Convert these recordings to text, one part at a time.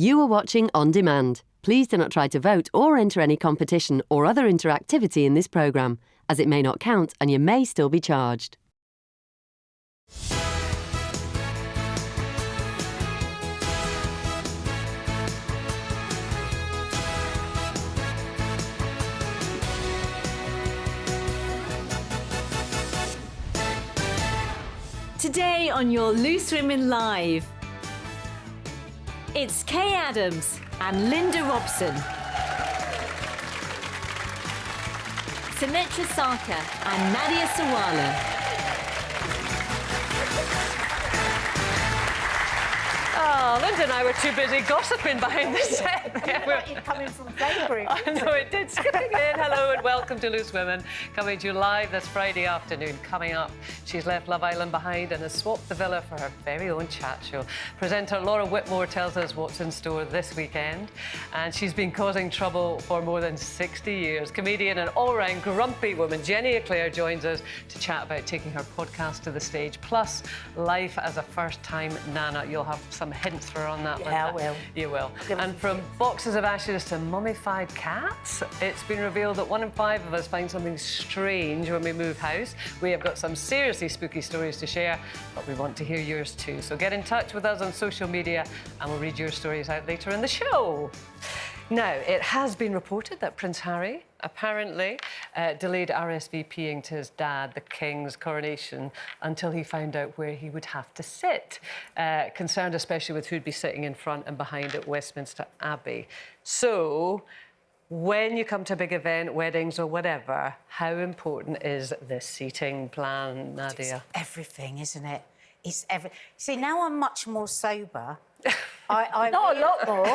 You are watching On Demand. Please do not try to vote or enter any competition or other interactivity in this programme, as it may not count and you may still be charged. Today on your Loose Women Live, it's Kay Adams and Linda Robson, Sumitra Sarkar and Nadia Sawala. Oh, Linda and I were too busy gossiping behind the set. You're coming from Playroom. I know it did. Skipping in. Hello and welcome to Loose Women, coming to you live this Friday afternoon. Coming up, she's left Love Island behind and has swapped the villa for her very own chat show. Presenter Laura Whitmore tells us what's in store this weekend, and she's been causing trouble for more than 60 years. Comedian and all-round grumpy woman Jenny Eclair joins us to chat about taking her podcast to the stage, plus life as a first-time nana. You'll have some hints for her on that. Yeah, I will. You will. And from boxes of ashes to mummified cats, it's been revealed that 1 in 5 of us find something strange when we move house. We have got some seriously spooky stories to share, but we want to hear yours too. So get in touch with us on social media and we'll read your stories out later in the show. Now, it has been reported that Prince Harry apparently delayed RSVPing to his dad, the King's coronation, until he found out where he would have to sit. Concerned especially with who'd be sitting in front and behind at Westminster Abbey. So, when you come to a big event, weddings or whatever, how important is this seating plan, Nadia? It's everything, isn't it? It's every. See, now I'm much more sober. I Not a lot more.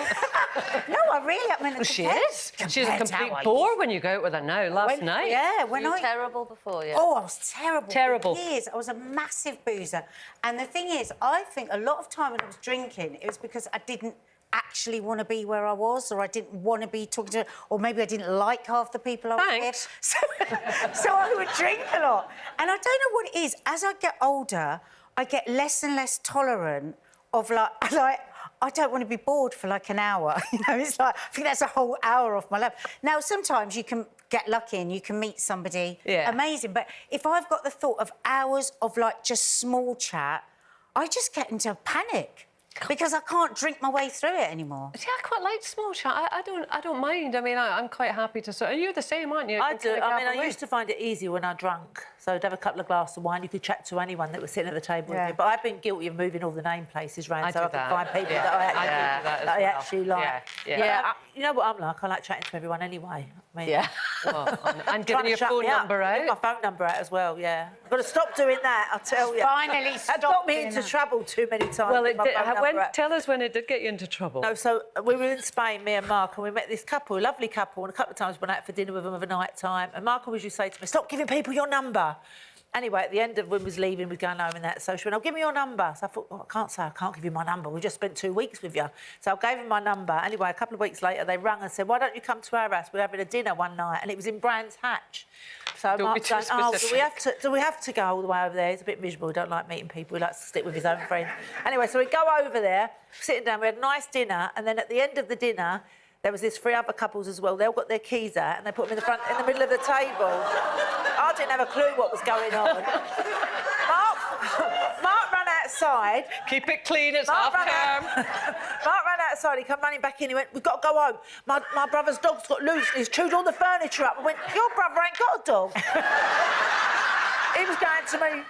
No, I really. I mean, Well, she is. She's a complete bore when you go out with her now. Last night. Yeah, when You were I. terrible before, yeah. Oh, I was terrible. Terrible. For years. I was a massive boozer. And the thing is, I think a lot of time when I was drinking, it was because I didn't actually want to be where I was, or I didn't want to be talking to, or maybe I didn't like half the people I was Thanks. with. So I would drink a lot. And I don't know what it is. As I get older, I get less and less tolerant of like I don't want to be bored for like an hour. You know, it's like, I think that's a whole hour of my life. Now, sometimes you can get lucky and you can meet somebody amazing. But if I've got the thought of hours of like just small chat, I just get into a panic because I can't drink my way through it anymore. See, I quite like small chat. I don't mind. I mean, I'm quite happy to sort. And you're the same, aren't you? I do. I mean, I used to find it easy when I drank. So I'd have a couple of glasses of wine. You could chat to anyone that was sitting at the table with you. But I've been guilty of moving all the name places around so I can find people that I actually like. You know what I'm like? I like chatting to everyone anyway. I mean, Well, and giving your phone number out. My phone number out as well, yeah. I've got to stop doing that, I'll tell you. Finally That got me into trouble too many times. Well, it with my phone did. number out. Tell us when it did get you into trouble. No, so we were in Spain, me and Mark, and we met this couple, a lovely couple, and a couple of times went out for dinner with them of a night time. And Mark always used to say to me, stop giving people your number. Anyway, at the end of when we was leaving, we were going home and that, so she went, oh, give me your number. So I thought, well, I can't give you my number. We just spent 2 weeks with you. So I gave him my number. Anyway, a couple of weeks later, they rang and said, why don't you come to our house? We're having a dinner one night. And it was in Brands Hatch. So Mark's going, oh, do we have to go all the way over there? He's a bit miserable. He don't like meeting people. He likes to stick with his own friends. Anyway, so we go over there, sitting down. We had a nice dinner. And then at the end of the dinner, there was these 3 other couples as well. They all got their keys out and they put them in the middle of the table. I didn't have a clue what was going on. Mark ran outside. Keep it clean, it's half term. Mark ran outside, he come running back in, he went, we've got to go home. My brother's dog's got loose and he's chewed all the furniture up. I went, your brother ain't got a dog. He was going to me.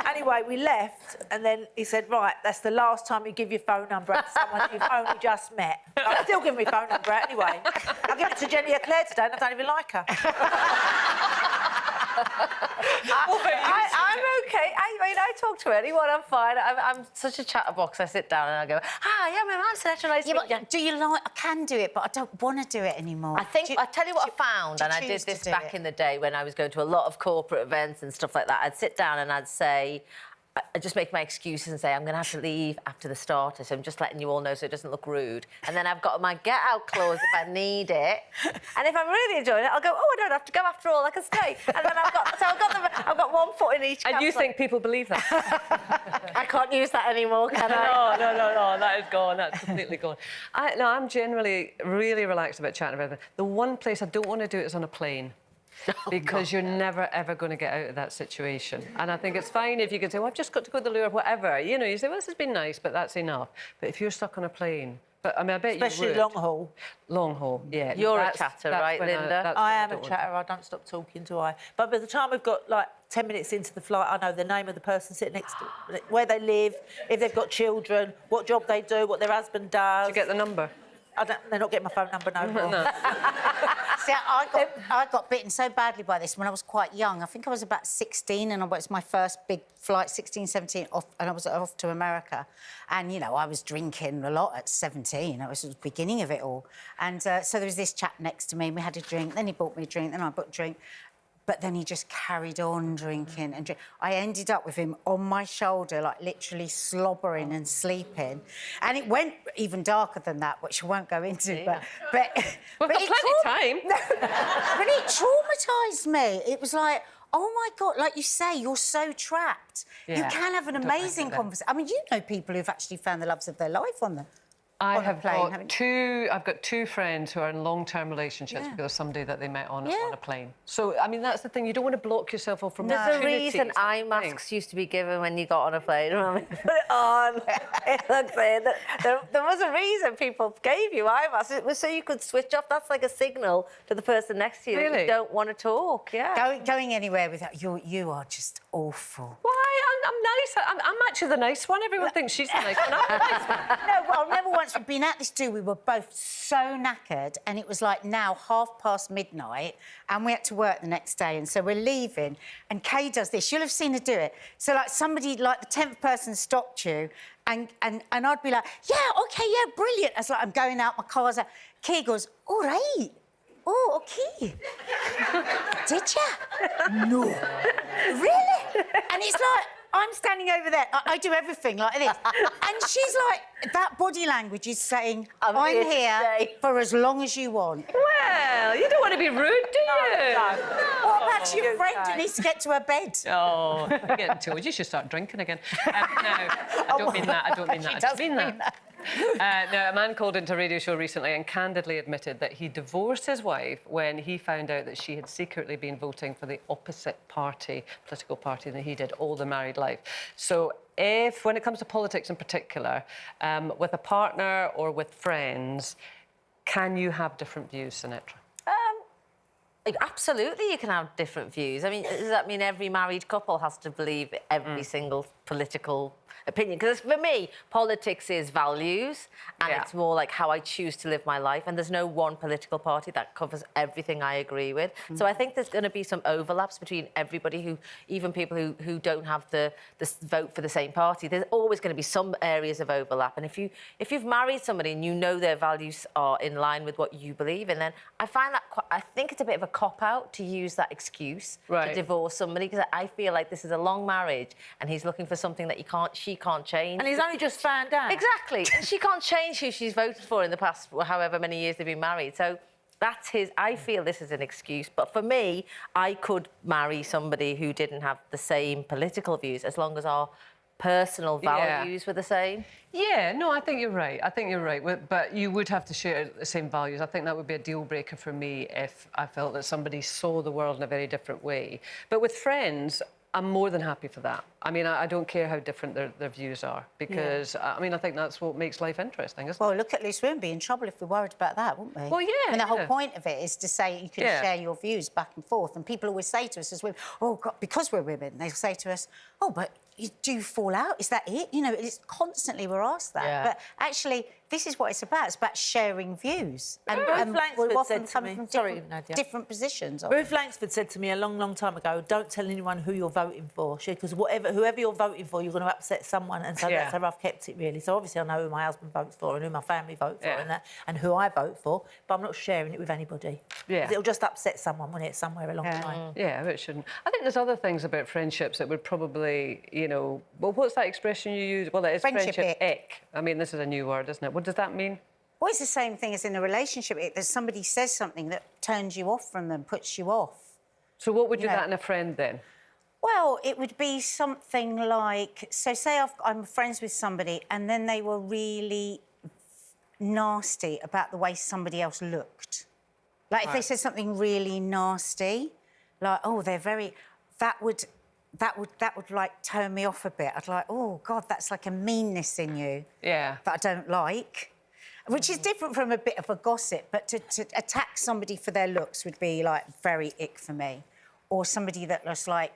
Anyway, we left, and then he said, right, that's the last time you give your phone number out to someone you've only just met. I'm still giving my phone number out anyway. I'll give it to Jenny Eclair today, and I don't even like her. I'm okay. I mean, I talk to anyone, I'm fine. I'm such a chatterbox. I sit down and I go, yeah, my mum's such a nice But do you like... I can do it, but I don't want to do it anymore. I think... I tell you what I found, and I did this back in the day when I was going to a lot of corporate events and stuff like that. I'd sit down and I'd say... I just make my excuses and say, I'm going to have to leave after the starter, so I'm just letting you all know so it doesn't look rude. And then I've got my get-out clause if I need it. And if I'm really enjoying it, I'll go, oh, I don't have to go after all, I can stay. And then I've got 1 foot in each And you campsite. think people believe that? I can't use that anymore, can I? No, that is gone. That's completely gone. I'm generally really relaxed about chatting about it. The one place I don't want to do it is on a plane. Because you're never, ever going to get out of that situation. And I think it's fine if you can say, well, I've just got to go to the loo or whatever. You know, you say, well, this has been nice, but that's enough. But if you're stuck on a plane... But, I mean, I bet Especially you would. long haul. Long haul, yeah. You're a chatter, right, when Linda? that's I when am a don't want chatter. I don't stop talking, do I? But by the time we've got like 10 minutes into the flight, I know the name of the person sitting next to where they live, if they've got children, what job they do, what their husband does. to get the number. They're not getting my phone number no more. No. See, I got bitten so badly by this when I was quite young. I think I was about 16 and it was my first big flight, 16, 17, off, and I was off to America. And, you know, I was drinking a lot at 17. It was the beginning of it all. And so there was this chap next to me and we had a drink. Then he bought me a drink, then I bought a drink. But then he just carried on drinking and I ended up with him on my shoulder, like literally slobbering and sleeping. And it went even darker than that, which I won't go into. Yeah. But We've got plenty of time. No, but it traumatised me. It was like, oh my God, like you say, you're so trapped. You Yeah. can have an amazing conversation. I mean, you know people who've actually found the loves of their life on them. I on a have plane, got haven't you? I've got two friends who are in long-term relationships Yeah. because of somebody that they met on Yeah. a plane. So, I mean, that's the thing. You don't want to block yourself off from There's a opportunities. reason eye masks used to be given when you got on a plane. Put it on. It looks in. There was a reason people gave you eye masks. It was so you could switch off. That's like a signal to the person next to you that Really? you don't want to talk. Yeah. Going anywhere without... You are just awful. Why? I'm nice. I'm actually the nice one. Everyone thinks she's the nice one. I'm the nice one. No, well, I remember once we'd been at this do, we were both so knackered and it was like now midnight and we had to work the next day and so we're leaving and Kay does this. You'll have seen her do it. So, like, somebody, like the 10th person stopped you and I'd be like, yeah, OK, yeah, brilliant. As like I'm going out, my car's out. Kay goes, all right. Oh, OK. Did ya? No. Really? And it's like... I'm standing over there. I do everything like this. And she's like, that body language is saying, I'm here to here stay." for as long as you want. Well, you don't want to be rude, do you? What about your friend who needs to get to her bed? Oh, I'm getting told you should start drinking again. No, I don't mean that. I don't mean that. I just mean that. No, a man called into a radio show recently and candidly admitted that he divorced his wife when he found out that she had secretly been voting for the opposite party, political party, than he did all the married life. So when it comes to politics in particular, with a partner or with friends, can you have different views, Sinatra? Absolutely, you can have different views. I mean, does that mean every married couple has to believe every single political opinion? Because for me, politics is values, and it's more like how I choose to live my life. And there's no one political party that covers everything I agree with. So I think there's going to be some overlaps between everybody even people who don't have the vote for the same party. There's always going to be some areas of overlap. And if you've married somebody and you know their values are in line with what you believe in, then I find that I think it's a bit of a cop-out to use that excuse to divorce somebody, because I feel like this is a long marriage and he's looking for something that she can't change. And he's only just found out. Exactly. She can't change who she's voted for in the past however many years they've been married. So that's I feel this is an excuse. But for me, I could marry somebody who didn't have the same political views as long as our personal values were the same. Yeah, no, I think you're right. I think you're right. But you would have to share the same values. I think that would be a deal breaker for me if I felt that somebody saw the world in a very different way. But with friends, I'm more than happy for that. I mean, I don't care how different their views are, because, I mean, I think that's what makes life interesting, isn't it? Well, look at Loose, we'd be in trouble if we worried about that, wouldn't we? Well, yeah. I mean, the whole point of it is to say you can share your views back and forth. And people always say to us as women, oh, God, because we're women, they'll say to us, oh, but do you fall out? Is that it? You know, it's constantly we're asked that. Yeah. But actually, this is what it's about. It's about sharing views. And Langsford we're often said to coming me- from Sorry, Nadia. different positions. Ruth Langsford said to me a long, long time ago, don't tell anyone who you're voting for, because whoever you're voting for, you're going to upset someone, and so that's how I've kept it, really. So obviously I know who my husband votes for and who my family vote for and who I vote for, but I'm not sharing it with anybody. Yeah. 'Cause it'll just upset someone when it's somewhere along the line. Yeah, it shouldn't. I think there's other things about friendships that would probably, you know... Well, what's that expression you use? Well, it is friendship ick. I mean, this is a new word, isn't it? What does that mean? Well, it's the same thing as in a relationship. If somebody says something that turns you off from them, puts you off. So what would you Yeah. that in a friend, then? Well, it would be something like, so say I'm friends with somebody and then they were really nasty about the way somebody else looked. Like if they said something really nasty, like, oh, they're very, that would like turn me off a bit. I'd like, oh God, that's like a meanness in you. Yeah. That I don't like. Which is different from a bit of a gossip, but to attack somebody for their looks would be like very ick for me. Or somebody that was like,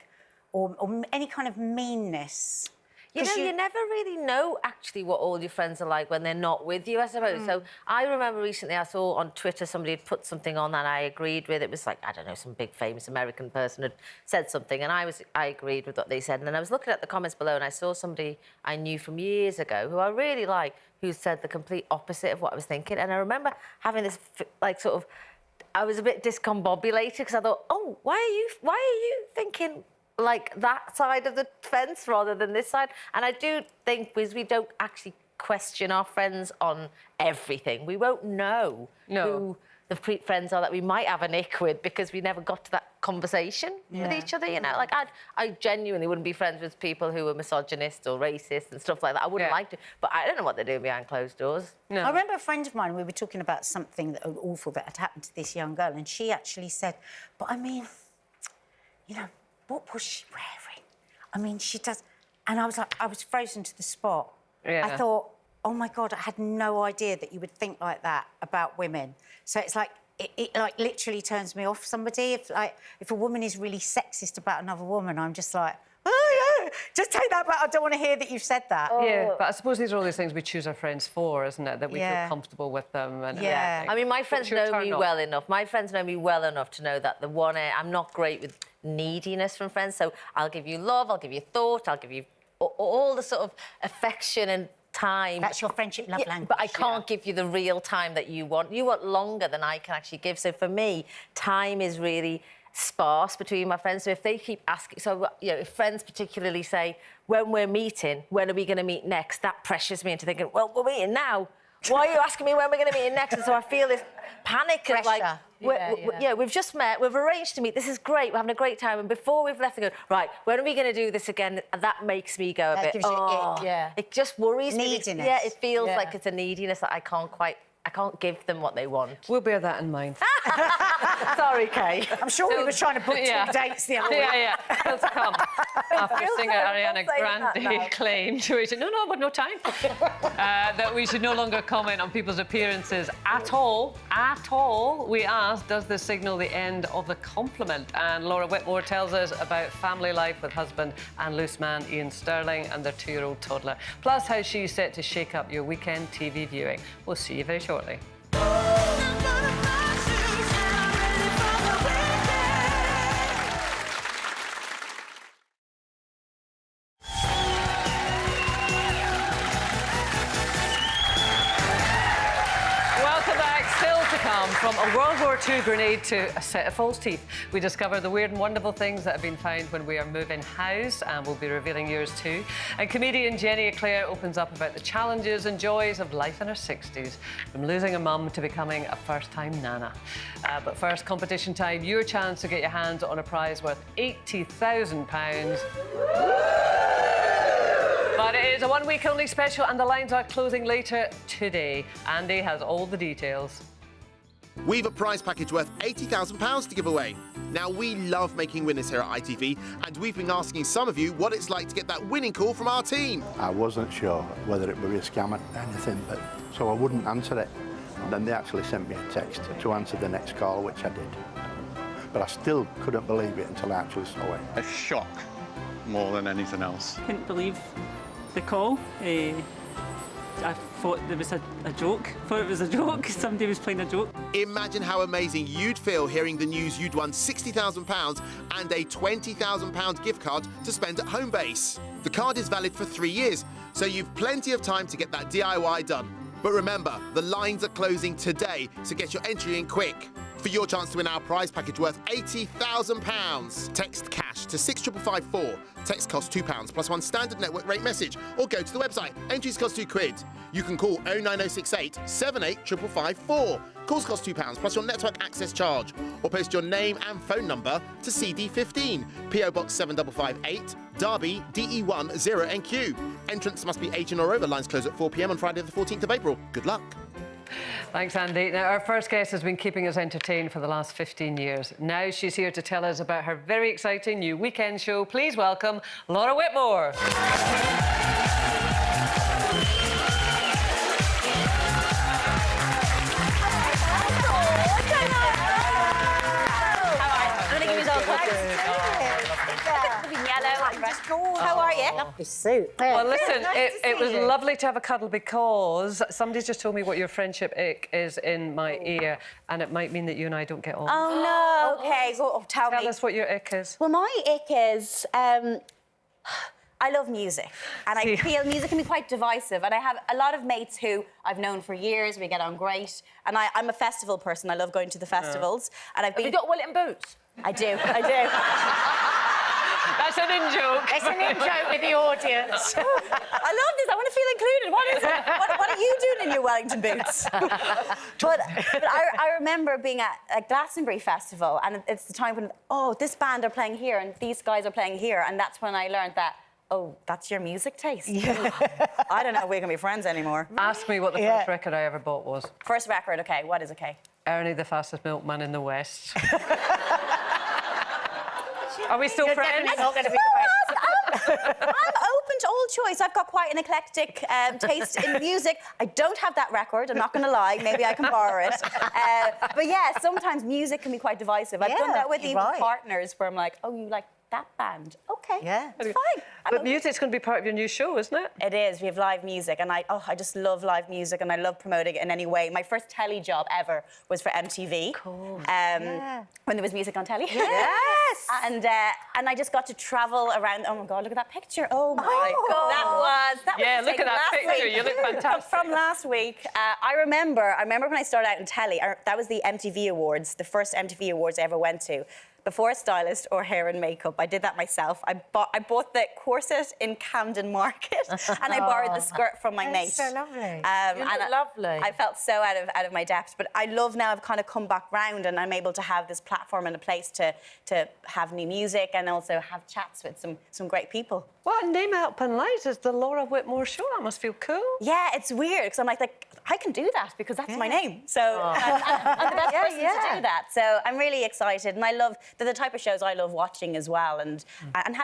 or any kind of meanness. You know, you never really know actually what all your friends are like when they're not with you, I suppose. So I remember recently I saw on Twitter somebody had put something on that I agreed with. It was like, I don't know, some big famous American person had said something and I agreed with what they said. And then I was looking at the comments below and I saw somebody I knew from years ago who I really like, who said the complete opposite of what I was thinking. And I remember having this, like, sort of, I was a bit discombobulated because I thought, oh, why are you thinking like that side of the fence rather than this side? And I do think because we don't actually question our friends on everything, we won't know who the friends are that we might have an ick with because we never got to that conversation with each other, you know? Like, I genuinely wouldn't be friends with people who were misogynist or racist and stuff like that. I wouldn't like to, but I don't know what they're doing behind closed doors. I remember a friend of mine, we were talking about something awful that had happened to this young girl, and she actually said, but I mean, you know, what was she wearing? I mean, she does... And I was like, I was frozen to the spot. Yeah. I thought, oh, my God, I had no idea that you would think like that about women. So it's like, it like literally turns me off somebody. If a woman is really sexist about another woman, I'm just like, oh, yeah, just take that back. I don't want to hear that you've said that. Yeah, but I suppose these are all these things we choose our friends for, isn't it? That we feel comfortable with them. And everything. I mean, my friends know me well enough. My friends know me well enough to know that I'm not great with neediness from friends. So I'll give you love, I'll give you thought, I'll give you all the sort of affection and time. That's your friendship love language. But I can't give you the real time that you want. You want longer than I can actually give. So for me, time is really sparse between my friends. So if they keep asking, so, you know, if friends particularly say, when we're meeting, when are we going to meet next? That pressures me into thinking, well, we're meeting now. Why are you asking me when we're going to meet next? And so I feel this panic of like, we've just met, we've arranged to meet, this is great, we're having a great time, and before we've left, they go, right, when are we going to do this again? And that makes me go a bit, it just worries me. Neediness. Yeah, it feels like it's a neediness that I can't give them what they want. We'll bear that in mind. Sorry, Kay. I'm sure we were trying to book 2 dates the other week. Yeah. Still to come. After singer Ariana Grande claimed, no time, that we should no longer comment on people's appearances at all. We asked, does this signal the end of the compliment? And Laura Whitmore tells us about family life with husband and loose man Ian Sterling and their 2-year-old toddler. Plus how she's set to shake up your weekend TV viewing. We'll see you very shortly. From a World War II grenade to a set of false teeth, we discover the weird and wonderful things that have been found when we are moving house, and we'll be revealing yours too. And comedian Jenny Eclair opens up about the challenges and joys of life in her 60s, from losing a mum to becoming a first-time nana. But first, competition time, your chance to get your hands on a prize worth £80,000. But it is a one-week-only special, and the lines are closing later today. Andy has all the details. We've a prize package worth £80,000 to give away. Now, we love making winners here at ITV, and we've been asking some of you what it's like to get that winning call from our team. I wasn't sure whether it would be a scam or anything, but so I wouldn't answer it. And then they actually sent me a text to answer the next call, which I did. But I still couldn't believe it until I actually saw it. A shock more than anything else. Couldn't believe the call. I thought there was a joke. Somebody was playing a joke. Imagine how amazing you'd feel hearing the news you'd won £60,000 and a £20,000 gift card to spend at Homebase. The card is valid for 3 years, so you've plenty of time to get that DIY done. But remember, the lines are closing today, so get your entry in quick. for your chance to win our prize package worth £80,000. Text cash to 65554. Text costs £2 plus one standard network rate message, or go to the website. Entries cost £2. You can call 09068 785554. Calls cost £2 plus your network access charge, or post your name and phone number to CD15, PO Box 7558, Derby, DE1 0NQ. Entrance must be 18 or over. Lines close at 4 p.m. on Friday the 14th of April. Good luck. Thanks, Andy. Now, our first guest has been keeping us entertained for the last 15 years. Now she's here to tell us about her very exciting new weekend show. Please welcome Laura Whitmore. How are you? Lovely suit. Well, listen, Nice to it see was you. lovely to have a cuddle, because somebody's just told me what your friendship ick is in my ear, and it might mean that you and I don't get on. Oh, no. OK, go, tell me. Tell us what your ick is. Well, my ick is... I love music, and I feel music can be quite divisive, and I have a lot of mates who I've known for years. We get on great, and I'm a festival person. I love going to the festivals, and I've been... Have you got William boots? I do, I do. That's an in-joke. It's an in-joke with the audience. I love this. I want to feel included. What is it? What are you doing in your Wellington boots? but I remember being at Glastonbury Festival, and it's the time when, oh, this band are playing here, and these guys are playing here, and that's when I learned that, oh, that's your music taste? Yeah. I don't know if we're going to be friends anymore. Ask me what the first record I ever bought was. First record, OK. What is OK? Ernie, the Fastest Milkman in the West. Are we still You're friends? definitely not going to be friends. I'm open to all choice. I've got quite an eclectic taste in music. I don't have that record, I'm not going to lie. Maybe I can borrow it. But yeah, sometimes music can be quite divisive. I've done that with even partners where I'm like, oh, you like that band? OK, Yeah. it's fine. But music's going to be part of your new show, isn't it? It is. We have live music, and I just love live music, and I love promoting it in any way. My first telly job ever was for MTV. Cool. When there was music on telly. Yes. And I just got to travel around. Oh my God! Look at that picture. Oh my God! That was Yeah, look at taken that last picture. week. You look fantastic. From last week. I remember when I started out in telly. That was the MTV Awards, the first MTV Awards I ever went to. Before a stylist or hair and makeup, I did that myself. I bought the corset in Camden Market, and I borrowed the skirt from my mate. So lovely. You look lovely. I felt so out of my depth, but I love now I've kind of come back round, and I'm able to have this platform and a place to have new music and also have chats with some great people. Well, name out and light is the Laura Whitmore Show. That must feel cool. Yeah, it's weird because I'm like I can do that because that's my name. So I'm the best person to do that. So I'm really excited, and I love the type of shows I love watching as well, and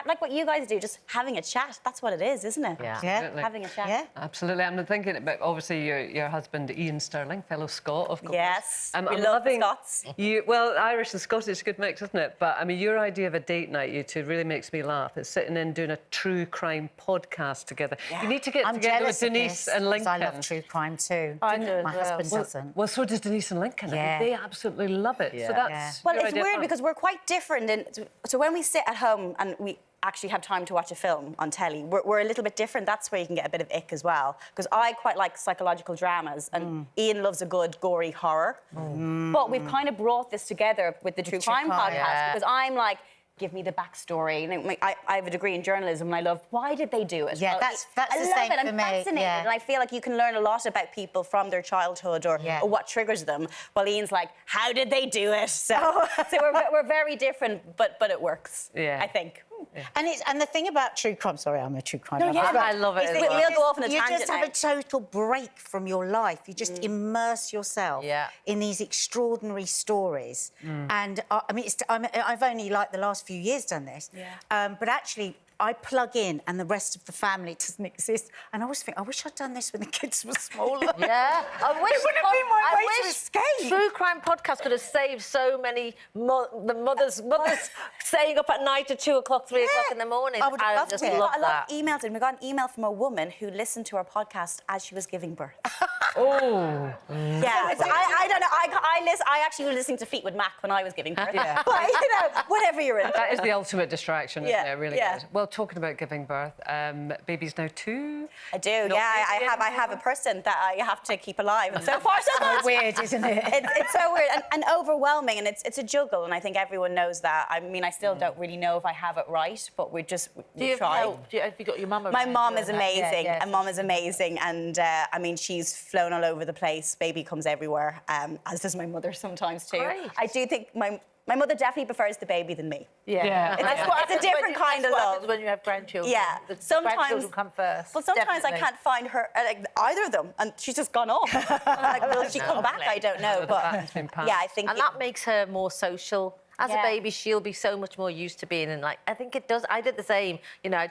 like what you guys do, just having a chat. That's what it is, isn't it? Yeah. Having a chat. Yeah. Absolutely. I'm thinking about, obviously, your husband, Ian Sterling, fellow Scot, of course. Yes, we I'm love the loving Scots. Well, Irish and Scottish, good mix, isn't it? But, I mean, your idea of a date night, you two, really makes me laugh. It's sitting in doing a true crime podcast together. Yeah. You need to get I'm together jealous with of Denise this, and 'cause Lincoln. I love true crime too. I do as My well. husband doesn't. Well, so does Denise and Lincoln. Yeah. They absolutely love it. So that's Well, your it's idea of weird fun. because we're quite different. So when we sit at home and we actually have time to watch a film on telly, we're a little bit different. That's where you can get a bit of ick as well. Because I quite like psychological dramas, and Ian loves a good, gory horror. But we've kind of brought this together with the True Crime podcast, because I'm like, give me the backstory. And I have a degree in journalism, and I love, why did they do it? Yeah, Well, that's I the love same it. for I'm me, fascinated, yeah. and I feel like you can learn a lot about people from their childhood or what triggers them. While Ian's like, how did they do it? So we're very different, but it works. Yeah. I think. And the thing about true crime, sorry, I'm a true crime. No, yeah, I love it is as that well. We'll go off on a you tangent just have now. a total break from your life. You just immerse yourself in these extraordinary stories. And I mean, I've only like the last few years done this. But actually, I plug in and the rest of the family doesn't exist. And I always think, I wish I'd done this when the kids were smaller. Yeah. It would have been my way to escape. True Crime podcast could have saved so many the mothers staying up at night at 2 o'clock, 3 3 o'clock in the morning. I would love just to. love I love that. emails, and we got an email from a woman who listened to our podcast as she was giving birth. Oh. Yeah, so I don't know. I actually was listening to Fleetwood Mac when I was giving birth. Yeah. But, you know, whatever you're into. That is the ultimate distraction, isn't it? It really yeah. is. Well, talking about giving birth, baby's now 2. I do, yeah. I have a person that I have to keep alive. And so far, so good. Weird, isn't it? It's so weird and overwhelming, and it's a juggle, and I think everyone knows that. I mean, I still don't really know if I have it right, but we try. Have you got your mum around? My mom is doing that? amazing, Yeah, and mom is amazing, and I mean, she's flown all over the place. Baby comes everywhere, as does my mother sometimes too. Great. I do think my mother definitely prefers the baby than me. Yeah. It's a different kind of That's what love. happens when you have grandchildren. Yeah, The sometimes grandchildren come first. Well, sometimes definitely. I can't find her, like, either of them, and she's just gone off. Like, will she come back? I don't know, but yeah, I think. And that makes her more social. As Yeah. a baby, she'll be so much more used to being in, like, I think it does. I did the same. You know,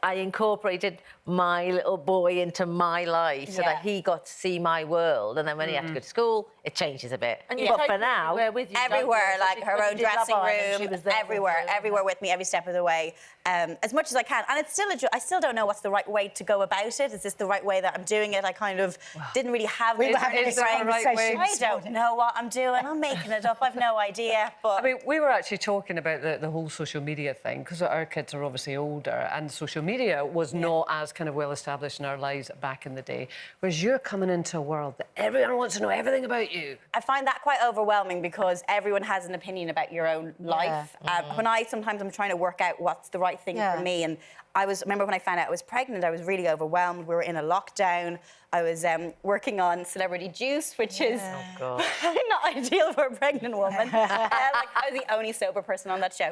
I incorporated my little boy into my life so that he got to see my world. And then when he had to go to school, it changes a bit. And you but take for her now, everywhere with you, don't you? everywhere, So like she- her when own you did Love dressing Island, she room, was there with everywhere, you. everywhere with me, every step of the way, as much as I can. And it's still I still don't know what's the right way to go about it. Is this the right way that I'm doing it? I kind of didn't really have. We were this having in this brain. conversation I this don't morning. know what I'm doing. I'm making it up. I've no idea. But I mean, we were actually talking about the whole social media thing, because our kids are obviously older, and social media was not as kind of well established in our lives back in the day. Whereas you're coming into a world that everyone wants to know everything about you. I find that quite overwhelming because everyone has an opinion about your own life. When sometimes I'm trying to work out what's the right thing for me, and remember when I found out I was pregnant, I was really overwhelmed. We were in a lockdown. I was working on Celebrity Juice, which is not ideal for a pregnant woman. I was the only sober person on that show.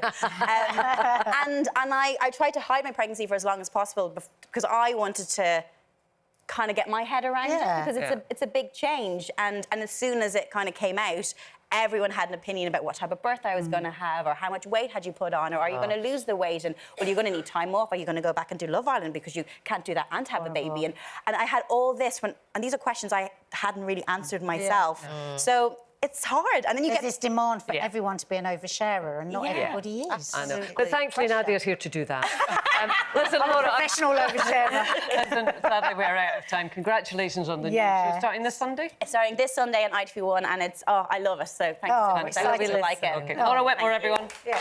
And I tried to hide my pregnancy for as long as possible because I wanted to kind of get my head around it, because it's a big change. And as soon as it kind of came out, everyone had an opinion about what type of birth I was going to have, or how much weight had you put on, or are you going to lose the weight, and well, you're going to need time off, are you going to go back and do Love Island because you can't do that and have a baby. And I had all this, and these are questions I hadn't really answered myself. So it's hard. And then you There's get this demand for everyone to be an oversharer, and not everybody is. I know. But thankfully, Nadia's here to do that. Listen, Laura, Professional oversharer. listen, sadly, we're out of time. Congratulations on the news. You're starting this Sunday? It's starting this Sunday on ITV1, and it's, I love it. So thank you so much. I really like it. Okay. Laura Whitmore, everyone. Still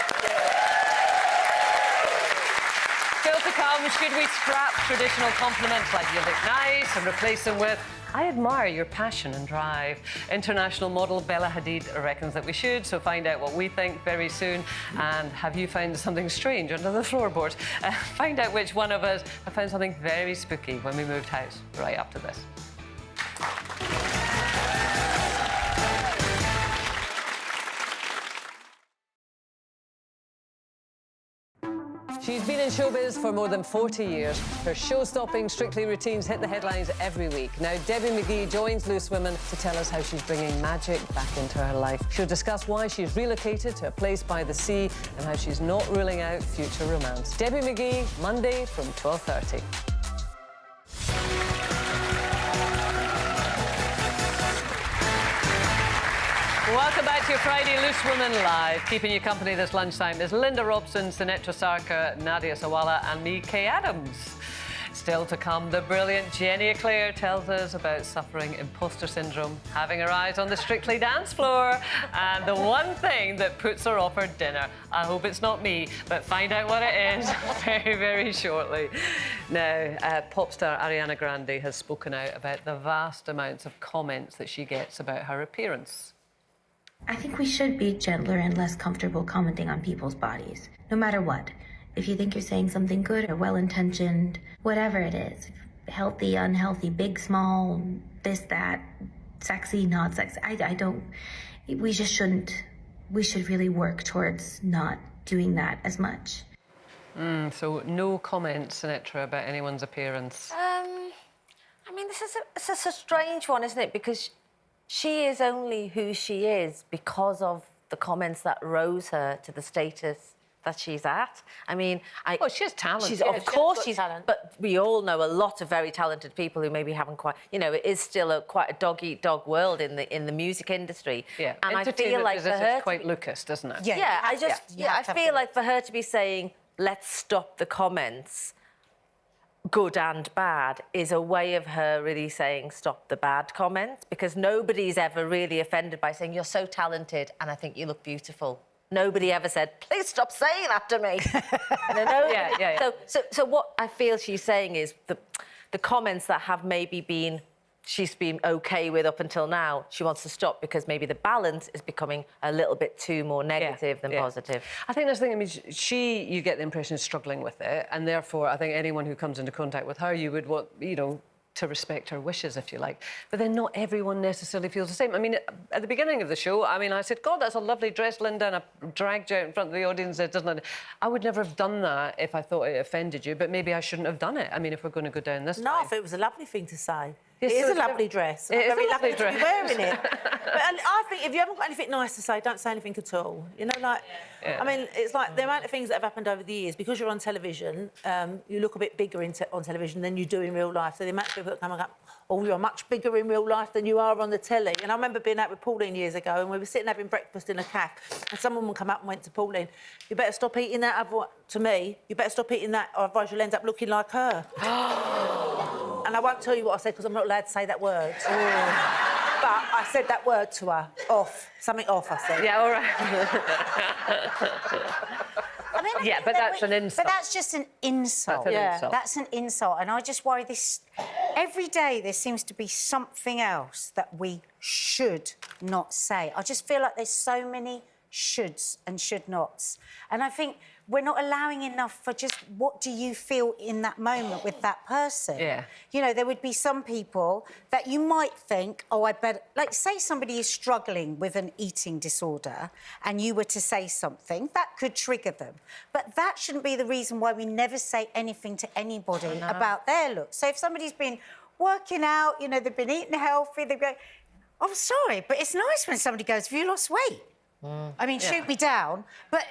to come, should we scrap traditional compliments like you look nice and replace them with I admire your passion and drive? International model Bella Hadid reckons that we should, so find out what we think very soon. And have you found something strange under the floorboard? Find out which one of us have found something very spooky when we moved house, right after this. She's been in showbiz for more than 40 years. Her show-stopping Strictly routines hit the headlines every week. Now, Debbie McGee joins Loose Women to tell us how she's bringing magic back into her life. She'll discuss why she's relocated to a place by the sea and how she's not ruling out future romance. Debbie McGee, Monday from 12:30. Welcome back to your Friday Loose Women Live. Keeping you company this lunchtime is Linda Robson, Sinetra Sarkar, Nadia Sawala and me, Kay Adams. Still to come, the brilliant Jenny Eclair tells us about suffering imposter syndrome, having her eyes on the Strictly dance floor, and the one thing that puts her off her dinner. I hope it's not me, but find out what it is very, very shortly. Now, pop star Ariana Grande has spoken out about the vast amounts of comments that she gets about her appearance. I think we should be gentler and less comfortable commenting on people's bodies, no matter what. If you think you're saying something good or well-intentioned, whatever it is, healthy, unhealthy, big, small, this, that, sexy, not sexy, we just shouldn't. We should really work towards not doing that as much. So no comments, Sinetra, about anyone's appearance? I mean, this is a strange one, isn't it? Because she is only who she is because of the comments that rose her to the status that she's at. I mean, Oh, she has talent. of course she's talent. But we all know a lot of very talented people who maybe haven't quite. You know, it is still quite a dog-eat-dog world in the music industry. Yeah, and I feel like for her it's quite Lucas, doesn't it? I feel like for her to be saying let's stop the comments, good and bad, is a way of her really saying stop the bad comments, because nobody's ever really offended by saying you're so talented and I think you look beautiful. Nobody ever said, please stop saying that to me. So what I feel she's saying is the comments that have maybe been she's been okay with up until now, she wants to stop because maybe the balance is becoming a little bit too more negative than positive. I think that's the thing. I mean, you get the impression, is struggling with it, and therefore I think anyone who comes into contact with her, you would want, you know, to respect her wishes, if you like. But then not everyone necessarily feels the same. I mean, at the beginning of the show, I mean, I said, God, that's a lovely dress, Linda, and I dragged you out in front of the audience. It doesn't... I would never have done that if I thought it offended you, but maybe I shouldn't have done it. I mean, if we're going to go down this No, line. I think it was a lovely thing to say. It's It is so a lovely dress. It is I'm very a lovely lucky to be dress. wearing it. But I think if you haven't got anything nice to say, don't say anything at all. You know, like, I mean, it's like the amount of things that have happened over the years. Because you're on television, you look a bit bigger on television than you do in real life. So the amount of people that come and go, oh, you're much bigger in real life than you are on the telly. And I remember being out with Pauline years ago, and we were sitting having breakfast in a cafe, and some woman come up and went to Pauline, you better stop eating that, to me, you better stop eating that, or otherwise you'll end up looking like her. And I won't tell you what I said because I'm not allowed to say that word. But I said that word to her. Off. Something off, I said. Yeah, all right. I mean, yeah, but that's an insult. But that's just an insult. That's an insult. That's an insult. And I just worry this... Every day there seems to be something else that we should not say. I just feel like there's so many shoulds and should nots. And I think we're not allowing enough for just what do you feel in that moment with that person. Yeah. You know, there would be some people that you might think, oh, I better... Like, say somebody is struggling with an eating disorder and you were to say something, that could trigger them. But that shouldn't be the reason why we never say anything to anybody about their look. So if somebody's been working out, you know, they've been eating healthy, they go, I'm sorry, but it's nice when somebody goes, have you lost weight? I mean, shoot me down, but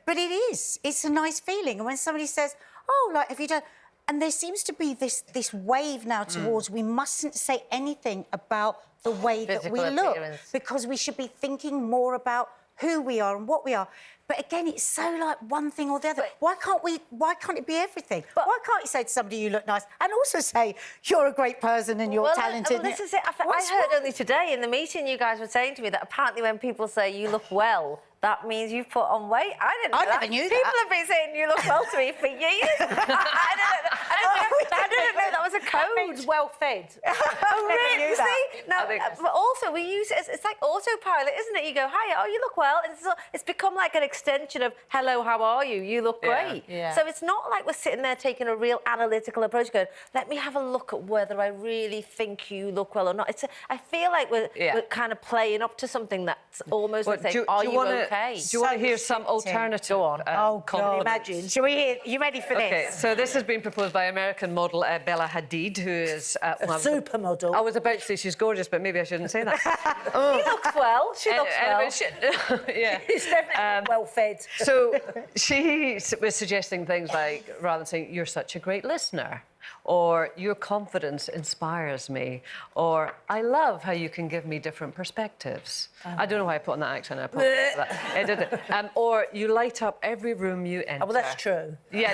it is. It's a nice feeling. And when somebody says, oh, like, have you done... And there seems to be this wave now towards we mustn't say anything about the way that we look because we should be thinking more about who we are and what we are. But again, it's so like one thing or the other. Why can't it be everything? Why can't you say to somebody you look nice and also say you're a great person and you're talented? Well, this is it. I heard only today in the meeting you guys were saying to me that apparently when people say you look well, that means you've put on weight. I didn't know never knew that. People have been saying you look well to me for years. I didn't know that was a code. That means well-fed. Oh, really? See? No, think- but also we use it, it's like autopilot, isn't it? You go, hiya, oh, you look well. And it's become like an extension of, hello, how are you? You look great. Yeah. So it's not like we're sitting there taking a real analytical approach going, let me have a look at whether I really think you look well or not. I feel like we're kind of playing up to something that's almost like saying, are you okay? Do you want to hear some alternative? Go on. Oh, God. Imagine. Shall we hear... You ready for Okay, this? so this has been proposed by American model Bella Hadid, who is... A supermodel. I was about to say she's gorgeous, but maybe I shouldn't say that. She looks well. She looks well. Yeah. It's definitely well-fed. So she was suggesting things like, rather than saying, you're such a great listener, or your confidence inspires me, or I love how you can give me different perspectives. I don't know why I put on that accent. I apologize for that. I did it. Or you light up every room you enter. Oh, well, that's true. Yeah,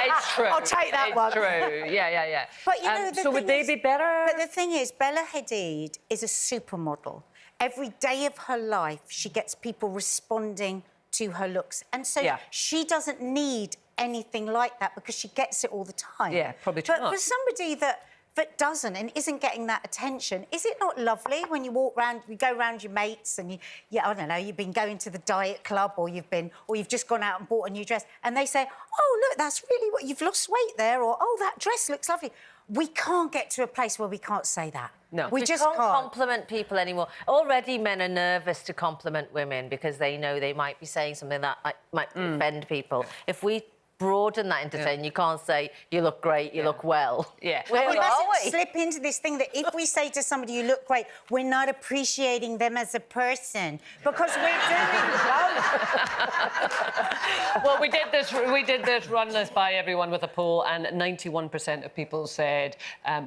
it's true. I'll take that it's one. True. Yeah. But, you know, so would they be better? But the thing is, Bella Hadid is a supermodel. Every day of her life, she gets people responding to her looks. And so she doesn't need anything like that because she gets it all the time. Yeah, probably too much. But for somebody that doesn't and isn't getting that attention, is it not lovely when you walk round, you go round your mates and I don't know, you've been going to the diet club or you've just gone out and bought a new dress and they say, oh, look, that's really what, you've lost weight there, or, oh, that dress looks lovely. We can't get to a place where we can't say that. No. We just can't compliment people anymore. Already men are nervous to compliment women because they know they might be saying something that might offend people. If we broaden that into saying you can't say you look great, you look well. Yeah. Where we are mustn't we? slip into this thing that if we say to somebody you look great, we're not appreciating them as a person because we're doing both. Well, we did this run this by everyone with a poll, and 91% of people said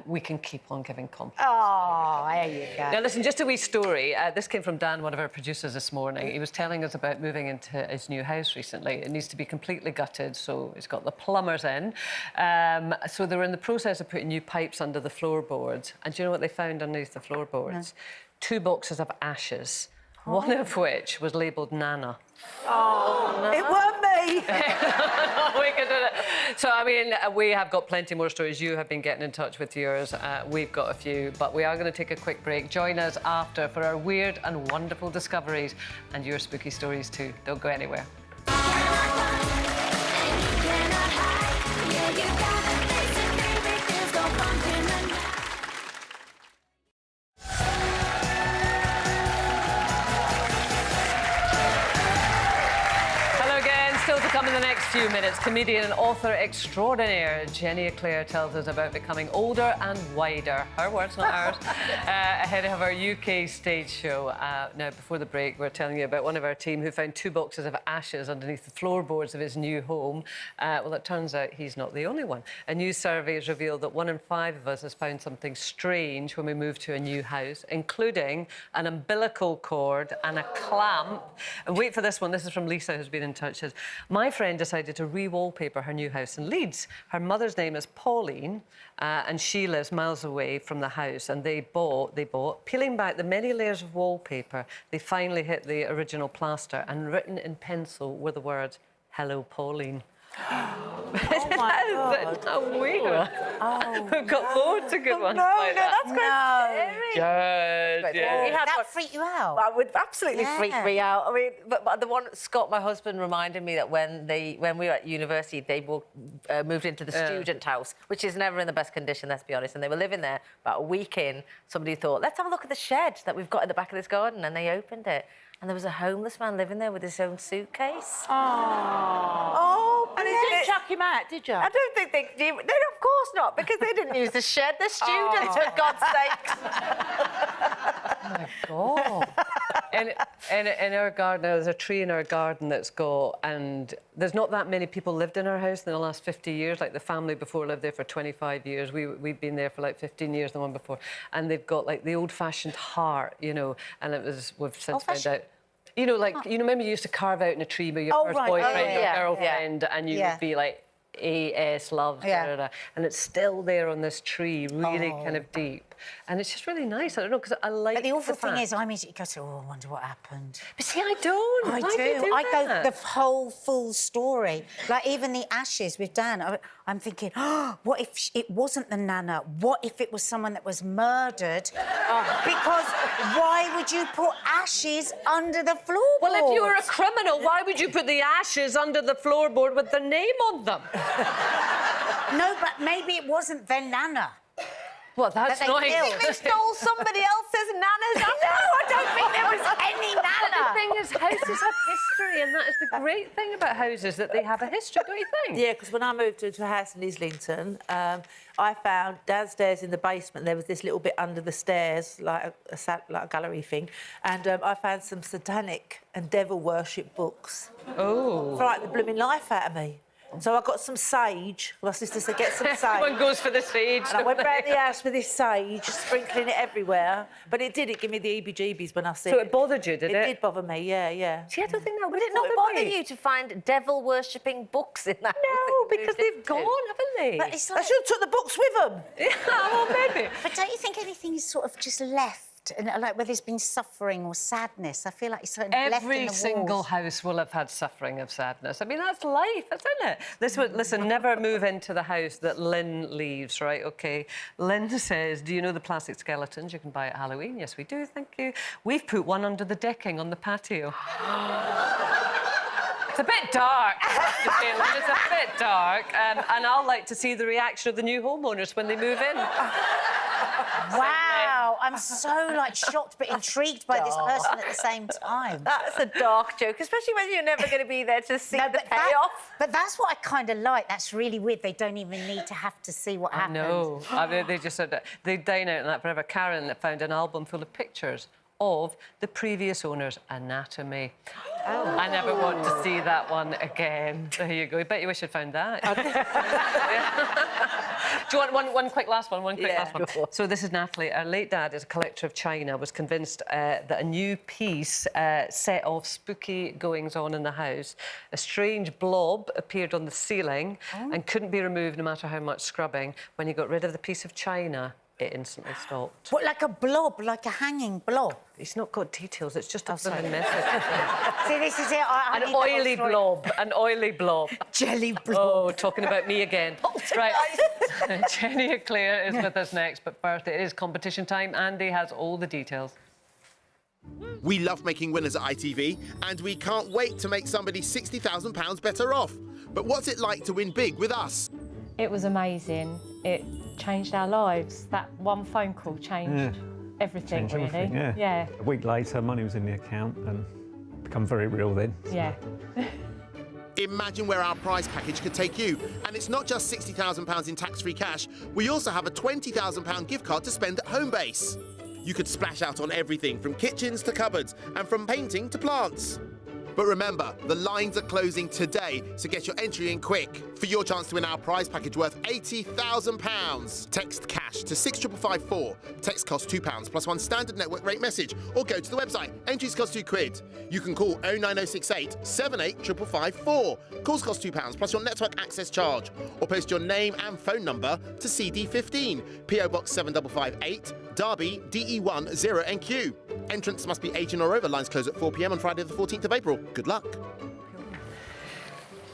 we can keep on giving compliments. Oh, there you go. Now, listen, just a wee story. This came from Dan, one of our producers this morning. He was telling us about moving into his new house recently. It needs to be completely gutted, so so he's got the plumbers in. So they were in the process of putting new pipes under the floorboards. And do you know what they found underneath the floorboards? No. 2 boxes of ashes, one of which was labelled Nana. Oh, no. It weren't me. We can do it. So, I mean, we have got plenty more stories. You have been getting in touch with yours. We've got a few, but we are going to take a quick break. Join us after for our weird and wonderful discoveries and your spooky stories too. Don't go anywhere. Still to come in the next few minutes, comedian and author extraordinaire Jenny Eclair tells us about becoming older and wider. Her words, not ours. Ahead of our UK stage show. Now, before the break, we're telling you about one of our team who found 2 boxes of ashes underneath the floorboards of his new home. Well, it turns out he's not the only one. A new survey has revealed that 1 in 5 of us has found something strange when we move to a new house, including an umbilical cord and a clamp. And wait for this one. This is from Lisa, who's been in touch. Says, my friend decided to re-wallpaper her new house in Leeds. Her mother's name is Pauline, and she lives miles away from the house. And they bought, peeling back the many layers of wallpaper, they finally hit the original plaster, and written in pencil were the words, "Hello, Pauline." Oh my God. That's so weird. Oh, we've got loads of good ones. No, like that. that's quite scary. Good, yeah. That freaked you out? That would absolutely freak me out. I mean, but the one, Scott, my husband, reminded me that when we were at university, they moved into the student house, which is never in the best condition, let's be honest, and they were living there. About a week in, somebody thought, let's have a look at the shed that we've got in the back of this garden, and they opened it. And there was a homeless man living there with his own suitcase. Oh, and you didn't chuck him out, did you? I don't think they did. No, of course not, because they didn't use the shed. They're students, for God's sakes. Oh, my God. In our garden, there's a tree in our garden that's got, and there's not that many people lived in our house in the last 50 years. Like the family before lived there for 25 years. We've been there for like 15 years, the one before. And they've got like the old-fashioned heart, you know, and we've since found out. You know, like, you know, remember you used to carve out in a tree with your first boyfriend or girlfriend, and you would be like, A.S. love, and it's still there on this tree, really kind of deep. And it's just really nice. I don't know, because I like. But the awful thing is, I immediately go to, I wonder what happened. But see, I don't. I do. I go the whole full story. Like even the ashes with Dan. I'm thinking, what if it wasn't the Nana? What if it was someone that was murdered? Because why would you put ashes under the floorboard? Well, if you were a criminal, why would you put the ashes under the floorboard with the name on them? No, but maybe it wasn't the Nana. Well, that's not... You think they stole somebody else's Nana's? No, I don't think there was any Nana. The thing is, houses have history, and that is the great thing about houses, that they have a history, don't you think? Yeah, because when I moved into a house in Islington, I found downstairs in the basement there was this little bit under the stairs, like a gallery thing, and I found some satanic and devil worship books. Oh. For like the blooming life out of me. So I got some sage. My sister said, get some sage. Everyone goes for the sage. And I went round the house with this sage, sprinkling it everywhere. But it give me the heebie-jeebies when I see it. So it bothered you, did it? It did bother me, yeah. See, I don't think that would it not bother you to find devil-worshipping books in that? No, because they've gone, haven't they? But it's like... I should have took the books with them. Yeah, well, maybe. But don't you think anything is sort of just left? And like where there's been suffering or sadness, I feel like it's sort of left in the Every walls. single house will have had suffering of sadness. I mean, that's life, isn't it? Listen, never move into the house that Lynn leaves, right? OK. Lynn says, do you know the plastic skeletons you can buy at Halloween? Yes, we do, thank you. We've put one under the decking on the patio. It's a bit dark, it's a bit dark. And I'll like to see the reaction of the new homeowners when they move in. Wow, I'm so like shocked but intrigued by this person at the same time. That's a dark joke, especially when you're never going to be there to see the payoff. But that's what I kind of like. That's really weird. They don't even need to have to see what happened. No, I mean, they just said they'd dine out in that forever. Karen found an album full of pictures of the previous owner's anatomy. I never want to see that one again. There you go. I bet you wish I'd found that. Do you want one quick last one? One quick last one. So this is Natalie. Our late dad is a collector of china, was convinced that a new piece set off spooky goings-on in the house. A strange blob appeared on the ceiling and couldn't be removed no matter how much scrubbing. When he got rid of the piece of china, it instantly stopped. What, like a blob, like a hanging blob? It's not got details, it's just a flipping message. See, this is it. An oily blob, an oily blob. Jelly blob. Oh, talking about me again. Right, Jenny Eclair is with us next, but first it is competition time. Andy has all the details. We love making winners at ITV, and we can't wait to make somebody £60,000 better off. But what's it like to win big with us? It was amazing. It changed our lives. That one phone call changed everything, really. Everything, yeah. A week later, money was in the account and become very real then. Yeah. Imagine where our prize package could take you. And it's not just £60,000 in tax-free cash. We also have a £20,000 gift card to spend at Homebase. You could splash out on everything from kitchens to cupboards and from painting to plants. But remember, the lines are closing today, so get your entry in quick for your chance to win our prize package worth £80,000. Text cash to 65554. Text costs £2 plus one standard network rate message, or go to the website. Entries cost £2. You can call 09068 785554. Calls cost £2 plus your network access charge, or post your name and phone number to CD15, PO Box 7558, Derby, DE1 0NQ. Entrance must be 18 or over. Lines close at 4 p.m. on Friday the 14th of April. Good luck.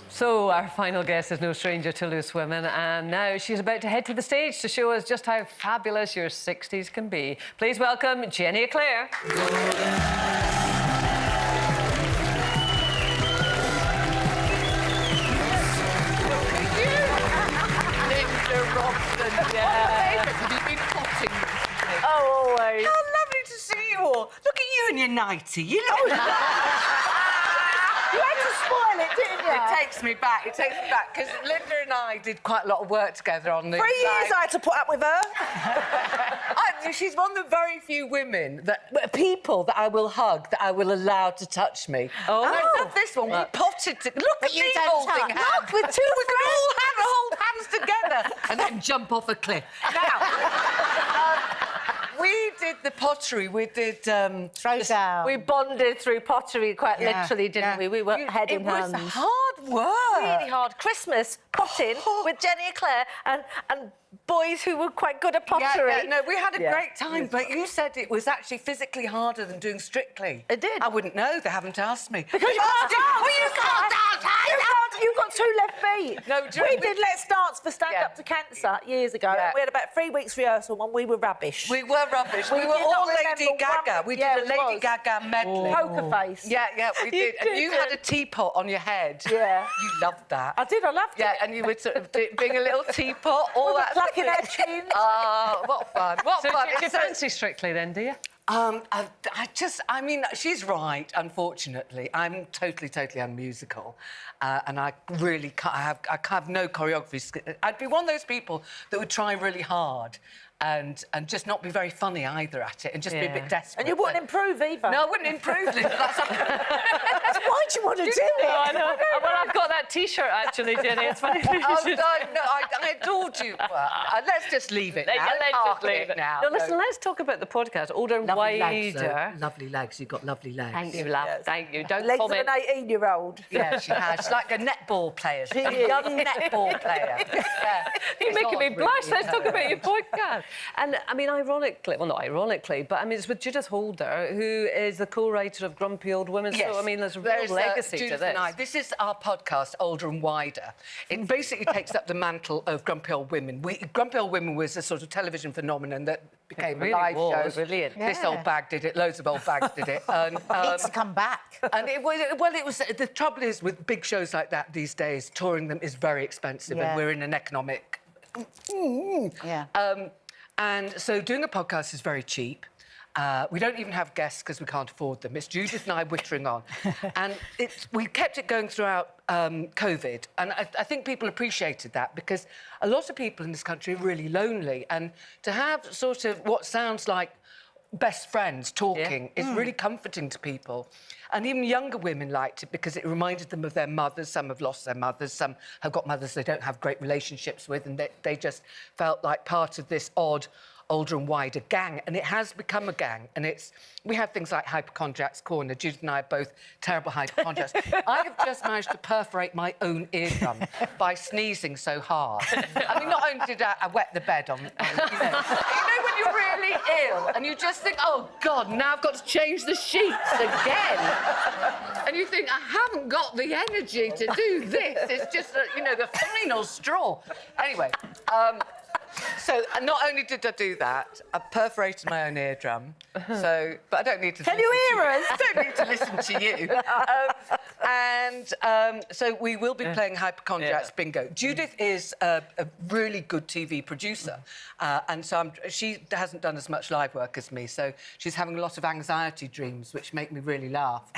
So our final guest is no stranger to loose women, and now she's about to head to the stage to show us just how fabulous your 60s can be. Please welcome Jenny Eclair. Oh, always. How lovely to see you all. Look at you in your nightie. You look... You had to spoil it, didn't you? It takes me back, because Linda and I did quite a lot of work together on the... 3 years I had to put up with her. She's one of the very few people that I will hug, that I will allow to touch me. Oh. And I love this one. We potted to... Look at you me don't holding touch. hands. Look, with two We can all hold hands together and then jump off a cliff. Now... we did the pottery. We did... Throw down. We bonded through pottery quite literally, didn't we? We were head in hand. It was hard work. Really hard. Christmas potting with Jenny Eclair and boys who were quite good at pottery. Yeah, no, we had a great time, but you said it was actually physically harder than doing Strictly. It did. I wouldn't know. They haven't asked me. Because you can't dance. Well, you can't dance. You've got 2 left feet. No, we did Let's Dance for Stand Up to Cancer years ago. Yeah. We had about 3 weeks rehearsal and we were rubbish. We were rubbish. We were did all not Lady remember Gaga. one- We Yeah, did a it Lady was. Gaga medley. Poker face. Yeah, we did. And you had a teapot on your head. Yeah. You loved that. I did, I loved it. Yeah, and you were sort of being a little teapot, all We were that. plucking our chins. Oh, what fun. What So fun. do you fancy Strictly then, do you? I mean, she's right, unfortunately. I'm totally unmusical. And I really can't, I have no choreography. I'd be one of those people that would try really hard and just not be very funny either at it and just be a bit desperate. And you wouldn't improve either. No, I wouldn't improve, Linda. Why do you want to do it? I know. Well, I've got that T-shirt, actually, Jenny. It's funny. Oh, no, I adored you. Well, let's just leave it now. Let's Park just leave it now. No, listen, let's talk about the podcast. Older and Lovely wider. legs, though. Lovely legs. You've got lovely legs. Thank you, love. Yes. Thank you. Don't Legs comment. of an 18-year-old. Yeah, she has. She's like a netball player. She A is. young netball player. Yeah. You're It's making me odd, blush. really, Let's talk about your podcast. And, I mean, ironically, well, not ironically, but, I mean, it's with Judith Holder, who is the co-writer of Grumpy Old Women. Yes. So, I mean, there's a real legacy Judith to this. and I. This is our podcast, Older and Wider. It basically takes up the mantle of Grumpy Old Women. Grumpy Old Women was a sort of television phenomenon that became really a live was. show. Brilliant. This Yeah. old bag did it. Loads of old bags did it. And, Needs to come back. And it was. The trouble is with big shows like that these days, touring them is very expensive, Yeah. and we're in an economic. Yeah. And so doing a podcast is very cheap. We don't even have guests because we can't afford them. It's Judith and I wittering on. And we kept it going throughout COVID. And I think people appreciated that because a lot of people in this country are really lonely. And to have sort of what sounds like best friends talking is really comforting to people. And even younger women liked it because it reminded them of their mothers. Some have lost their mothers, some have got mothers they don't have great relationships with, and they just felt like part of this odd, older and wider gang. And it has become a gang. And we have things like Hypochondriac's Corner. Judith and I are both terrible hypochondriacs. I have just managed to perforate my own eardrum by sneezing so hard. I mean, not only did I wet the bed on you know when you're really ill and you just think, oh, God, now I've got to change the sheets again. And you think, I haven't got the energy to do this. It's just, the final straw. Anyway, so not only did I do that, I perforated my own eardrum. But I don't need to. Can you hear us? I don't need to listen to you. So we will be playing Hypochondriac's Bingo. Judith is a really good TV producer, and so she hasn't done as much live work as me. So she's having a lot of anxiety dreams, which make me really laugh.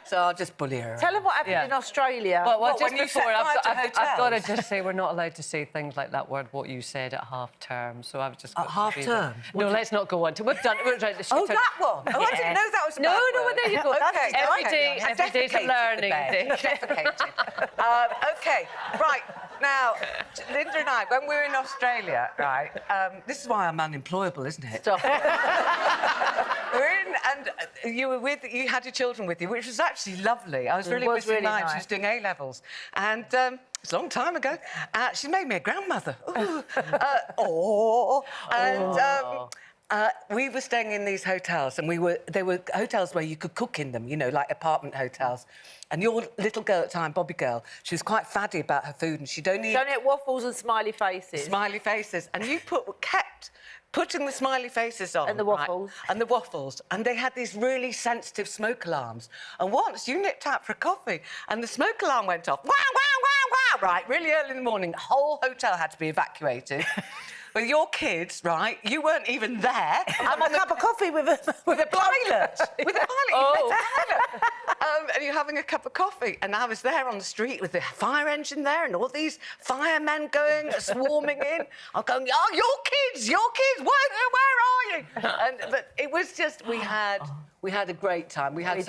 So I'll just bully her. Tell them what happened in Australia. Well, just before, I've got to hotels? just say we're not allowed to say things like that word, what you said at half-term, so I've just got At half-term? No, let's not go on to... We've done... Oh, that one? Oh, I didn't know that was a No, bad well, word. there you go. Okay, Every day's a learning day. Defecated. OK, right, now, Linda and I, when we were in Australia, right, this is why I'm unemployable, isn't it? Stop. We're in, and you had your children with you, which was actually lovely. I was really missing mine. She was doing A-levels. And it's a long time ago. She made me a grandmother. We were staying in these hotels, and they were hotels where you could cook in them, like apartment hotels. And your little girl at the time, Bobby girl, she was quite faddy about her food, and she'd only eat waffles and smiley faces. Smiley faces. And you kept putting the smiley faces on. And the waffles. Right? And the waffles. And they had these really sensitive smoke alarms. And once you nipped out for a coffee, and the smoke alarm went off. Wow, wow, wow, wow! Right, really early in the morning. The whole hotel had to be evacuated. With your kids, right? You weren't even there. I'm on a cup of coffee with a pilot. With a pilot. Oh. And you're having a cup of coffee. And I was there on the street with the fire engine there and all these firemen swarming in. I'm going, oh, your kids, where are you? But it was just, we had a great time. We had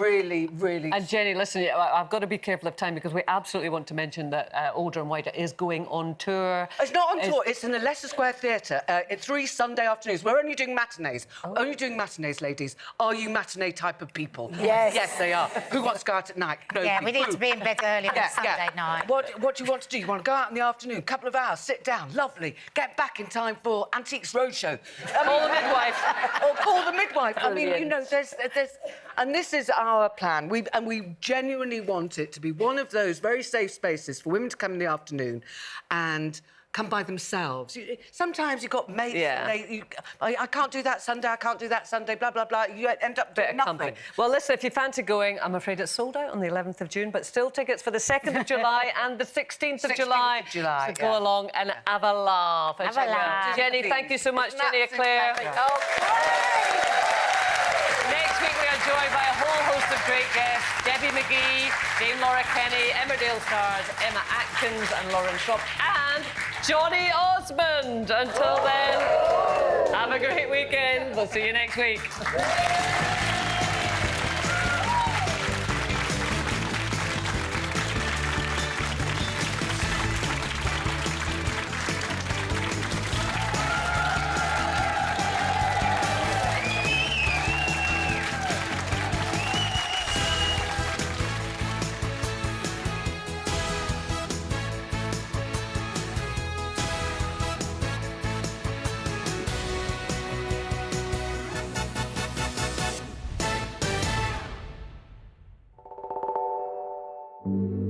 really, really... And Jenny, listen, I've got to be careful of time because we absolutely want to mention that Older and Wider is going on tour. It's not on tour, it's in the Leicester Square Theatre. It's 3 Sunday afternoons. We're only doing matinees. Only doing matinees, ladies. Are you matinee type of people? Yes. Yes, they are. Who wants to go out at night? We need to be in bed early on Sunday night. What do you want to do? You want to go out in the afternoon, couple of hours, sit down, lovely, get back in time for Antiques Roadshow. Call the midwife. Or call the midwife. I mean, there's... And this is our plan. We genuinely want it to be one of those very safe spaces for women to come in the afternoon and come by themselves. Sometimes you've got mates. I can't do that Sunday, I can't do that Sunday, blah, blah, blah. You end up doing nothing. Company. Well, listen, if you fancy going, I'm afraid it's sold out on the 11th of June, but still tickets for the 2nd of July and the 16th of July. So go along and have a laugh. Have a laugh. Jenny, thank you so much, Jenny Eclair. Oh, great! Next week we are joined by a whole host of great guests. Debbie McGee, Dame Laura Kenny, Emmerdale stars Emma Atkins and Lauren Schropp, and Johnny Osmond. Until then, have a great weekend. We'll see you next week. Thank you.